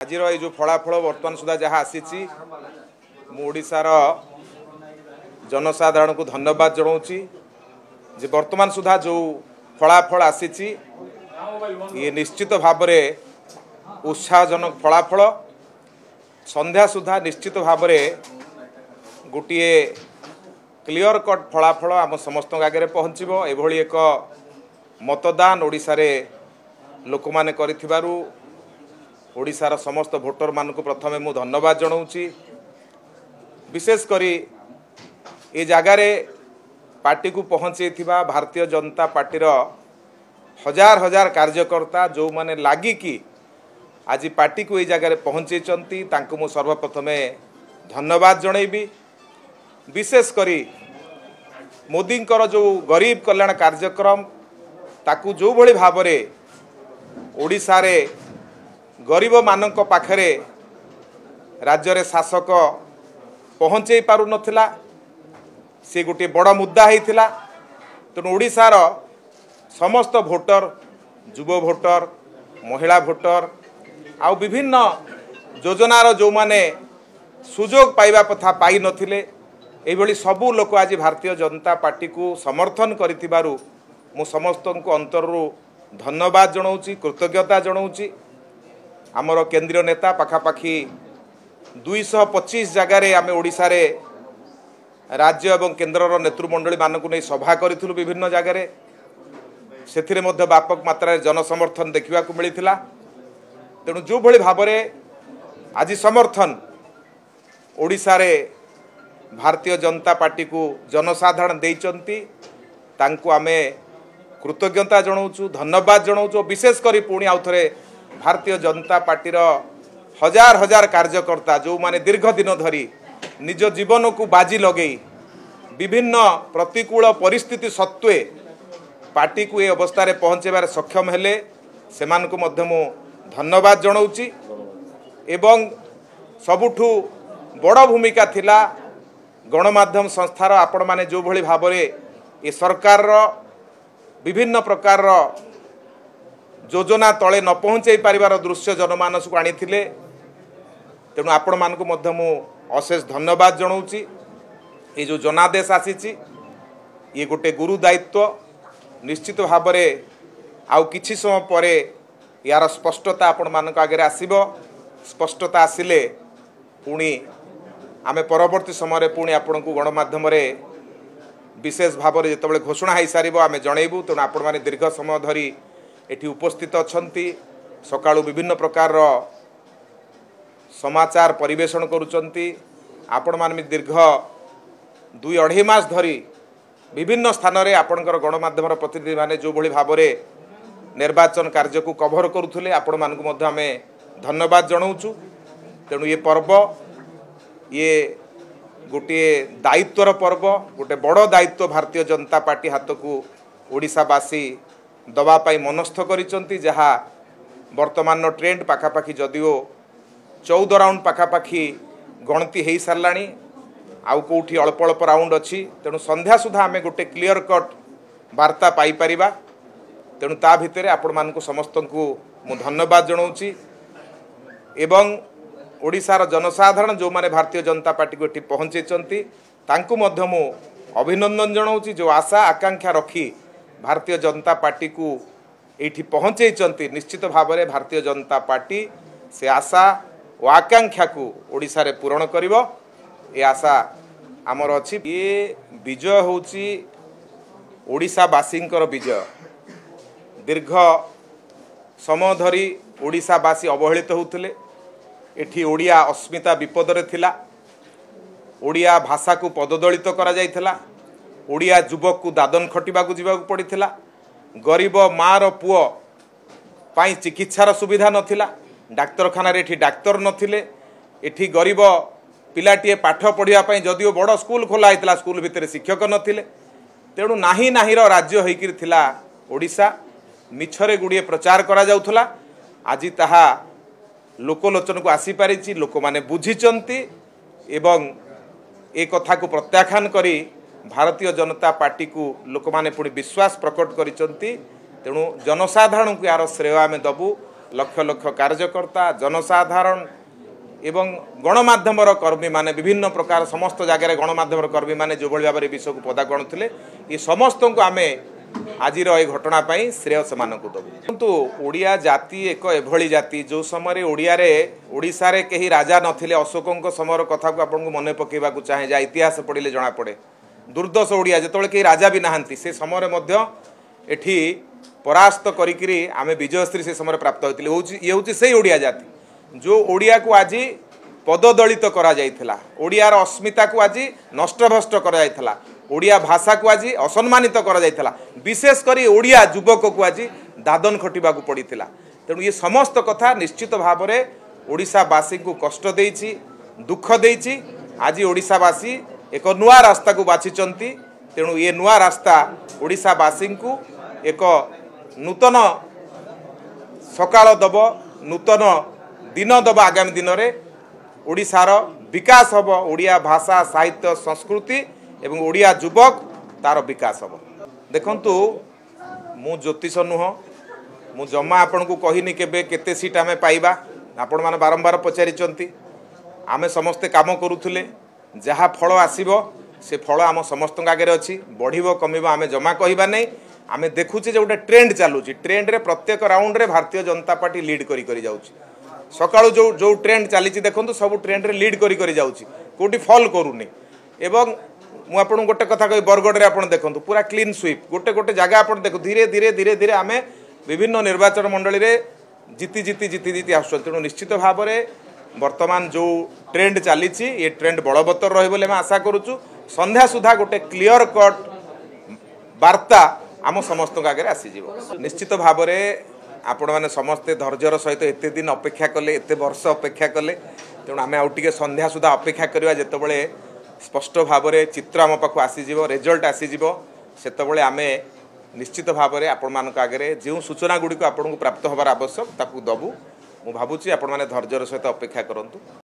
आज ये जो फलाफल बर्तमान सुधा जहाँ आसी ओडार जनसाधारण को धन्यवाद जनाऊँगी जे वर्तमान सुधा जो फलाफल आसी ये निश्चित भाव में उत्साहजनक फलाफल संध्या सुधा निश्चित भाव में गोटे क्लियर कट फलाफल आम समस्त आगे पहुँचो एभली एक मतदान ओडिशा रे लोक माने करिथिबारु ओडिशार समस्त भोटर मानक प्रथमे मु धन्यवाद जनाऊँगी। विशेष करी ए जगार पार्टी को पहुँचे भारतीय जनता पार्टीर हजार हजार कार्यकर्ता जो माने लागी कि आज पार्टी को ये जगार पहुँचे मु सर्वप्रथमे धन्यवाद जनइबी। विशेष करी मोदी जो गरीब कल्याण कार्यक्रम ताकू जो भली भाव में ओडिशा रे गरीब मानक पाखरे राज्य रे शासक पहुँचे पारु नथिला से गोटे बड़ मुद्दा होता। तेणु ओडिशार समस्त भोटर युवा भोटर महिला भोटर आउ विभिन्न योजनार जो माने सुजोग पाइबा कथा पाई नथिले एभली सबू लोक आज भारतीय जनता पार्टी को समर्थन करिथिबारु मु समस्त को अंतरु धन्यवाद जनाऊँगी कृतज्ञता जनाऊँगी। आमर केंद्रीय नेता पाखापाखि 225 जगार आम ओडिशा रे राज्य एवं केन्द्रर नेतृमंडली मानक नहीं सभा करूँ विभिन्न जगार से व्यापक मात्रा जनसमर्थन देखा मिलता। तेणु जो भली भाव में आज समर्थन ओडिशा रे भारतीय जनता पार्टी को जनसाधारण देइचंती तांको आमे कृतज्ञता जनाऊँ धन्यवाद जनाऊँ। विशेष करी पुणी आउ थे भारतीय जनता पार्टीर हजार हजार कार्यकर्ता जो माने दीर्घ दिन धरी निज जीवन को बाजी लगे विभिन्न प्रतिकूल परिस्थिति सत्वे पार्टी को ये अवस्था पहुँचेबार सक्षम हेले सेमान को मध्य मु धन्यवाद जनाऊँगी। एवं सबुठु बड़ भूमिका थिला गणमाध्यम संस्थार आपण माने जो भली भाव में ये सरकार विभिन्न प्रकार योजना तले न पहुँचे पारिबार दृश्य जनमानस को आनीथिले। तेणु आपण मानक मध्य मु अशेष धन्यवाद जनाऊँगी। ये जो जनादेश आसी ये गोटे गुरु दायित्व निश्चित भाव में आउ किछि समय पर यार स्पष्टता आपण मानक आगे आसीबो। स्पष्टता आसिले पुणी आमे परवर्ती समय पुणी आपण को गणमाध्यम विशेष भाव में जिते घोषणा हो सार आम जनइबू। तेणु आपण मैंने दीर्घ समय धरी एठी उपस्थित अछंती सकाळु विभिन्न प्रकार समाचार परिवेषण करुचंती। आपण माने दीर्घ 2-2.5 मास धरी विभिन्न स्थान रे आपणकर गणमाध्यम प्रतिनिधि माने जो भली भाव में निर्वाचन कार्य को कभर करुथुले आपण मानकु मध्य आमे धन्यवाद जनाऊँ। तेणु ये पर्व ये गोटे दायित्वर पर्व गोटे बड़ दायित्व भारतीय जनता पार्टी हाथ को ओडिशावासी दवापाई मनस्थ करिसंती। जहाँ वर्तमान ट्रेंड पाखापाखि जदिओ 14 राउंड पाखापाखि गणति हो साराणी आउ कौटी अल्प अल्प राउंड अच्छी। तेणु संध्या सुधा आम गोटे क्लियर कट वार्ता पाई परिबा। तेणु ता भितर आपण मानकु समस्त को मु धन्यवाद जनाऊँगी। एवं ओडिशार जनसाधारण जो माने भारतीय जनता पार्टी को पहुँचे तांकु मध्य मु अभिनंदन जनाऊँगी। जो आशा आकांक्षा रखी भारतीय जनता पार्टी को एठी पहुँचे निश्चित भाव में भारतीय जनता पार्टी से आशा और आकांक्षा को ओडिशा रे पूरण करिवो ए आशा आमर अछि। ये विजय होची ओडिशावासींकर विजय। दीर्घ समय धरी ओडिशावासी अवहेलित होउथिले। एठी ओडिया अस्मिता विपद रे थिला। ओडिया भाषा को पददलित करा जाइथिला। ओडिया युवक को दादन खटिबा को जीवा को पड़िथिला। गरीब मार पुओ पाई चिकित्सार सुविधा नथिला। डाक्तरखाना रे एठी डाक्तर नथिले। एठी गरीब पिलाटीए पाठ पढ़िया पाई जदिओ बड़ स्कूल खोला होता स्कूल भितर शिक्षक नथिले। तेणु नाही नाहीर राज्य होइकिर थिला ओडिशा। मिछरे गुड़िए प्रचार करा जाउथला। आज ताहा लोकलोचन को आसी पारिछि। लोक माने बुझिचंती एवं ए कथा को प्रत्याख्यान करी भारतीय जनता पार्टी को लोक माने पुणी विश्वास प्रकट करिचंती। तेणु जनसाधारण को यार श्रेय आम दबू। लक्ष लक्ष कार्यकर्ता जनसाधारण एवं गणमाध्यमर कर्मी माने विभिन्न प्रकार समस्त जगह गणमाध्यमर कर्मी माने जो भाव में विषय को पदा गणुले ये समस्त को आम आज ये घटनापी श्रेय से दबू किंतु ओडिया जाति एक एभली जाति जो समय ओडिशा रे कहीं राजा नथिले अशोकों समय कथा को आपको मन पकेवा चाहे जहाँ इतिहास पढ़ले जना पड़े दुर्दश ओडिया जो कहीं राजा भी नहांती से समय एठी परास्त करी आम विजयश्री से समय प्राप्त होती ये हूँ से ओडिया जाति जो ओडिया को आज पददलित करा जाइथिला ओडियार अस्मिता को आज नष्टभ्रष्ट करा जाइथिला ओडिया भाषा को आज असम्मानित करा जाइथिला विशेष करी ओडिया युवक को आज दादन खटिबा को पड़ीथिला तेणु ये समस्त कथा निश्चित भाव में ओडिशावासी को कष्ट देइछि दुख देइछि आज ओडिशावासी एक नुआ रास्ता को बाछिचंती तेणु ये नुआ रास्ता ओडिशावासी को एक नूतन सकाळ दब नूतन दिन दब आगामी दिन में ओडिशार विकास हम ओडिया भाषा साहित्य संस्कृति एवं ओडिया युवक तार विकास हम देखंतु मु ज्योतिष नुह मु जमा आपण को कहनी केबे केते सीट आमे पाइबा आपण माने बारंबार पचारिचंती आमे समस्ते काम करूथुले जहा फल आसीबो से फल आम समस्त आगे अच्छी बढ़िबो कमिबो आमे जमा कहबा नै आमे देखुचे जे गोटे ट्रेंड चालुची ट्रेंड रे प्रत्येक राउंड रे भारतीय जनता पार्टी लीड करी करी जाउची सकाळु जो जो ट्रेंड चली देखो सब ट्रेंड रे लीड करी करी जाउची कोटी फॉल करूनी एवं मु आपन गोटे कथा कहि बरगड़ रे आपन देखंतु पूरा क्लीन स्वीप गोटे गोटे जगह आपन देखो धीरे धीरे धीरे धीरे आमे विभिन्न निर्वाचन मंडली रे जीती जीती जीती जीती आसु तेणु निश्चित भाव में वर्तमान जो ट्रेंड चली ये ट्रेंड बलवत्तर रही बोले आशा करुचु संध्या सुधा गोटे क्लियर कट वार्ता आम समस्त आगे आसीज निश्चित भाव में आपण मैंने समस्ते धैर्यर सहित एत दिन अपेक्षा कले एत वर्ष अपेक्षा कले तेणु आम आउ टे संध्या सुधा अपेक्षा करवा जितेबाला स्पष्ट भाव में चित्र आम पाक आसीज रिजल्ट आसीज से आम निश्चित भाव में आपण मान आगे जो सूचना गुड़िक आपको प्राप्त होवार आवश्यक ताकू दबू मु भावुची आपण मैंने धैर्यर सहित अपेक्षा करंतु।